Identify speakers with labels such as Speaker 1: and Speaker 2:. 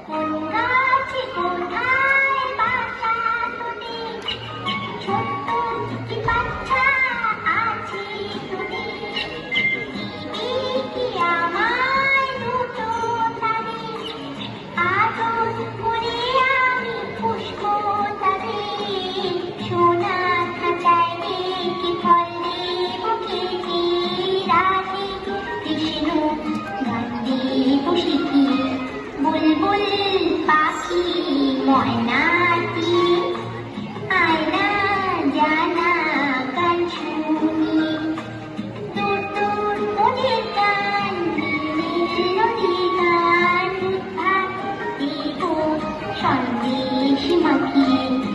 Speaker 1: কোন গাছে কোথায় বাসা তোদের, ছোট্ট কি বাচ্চা আছে তোদের, দিবি কি আমায় দুটো তাদের, আদর করে আমি পুষবো তাদের, সোনা খাঁচায় রেখে ফল দেবো খেতে, রাতে কৃষ্ণ গান দেবো শিখিয়ে, বুলবুল পাখি ময়নাটি আয়না জানা গান শুনি, দূর দূর ওদের গান নীল নদীর গান, দুধ ভাত দেবো সন্দেশ মাখিয়ে।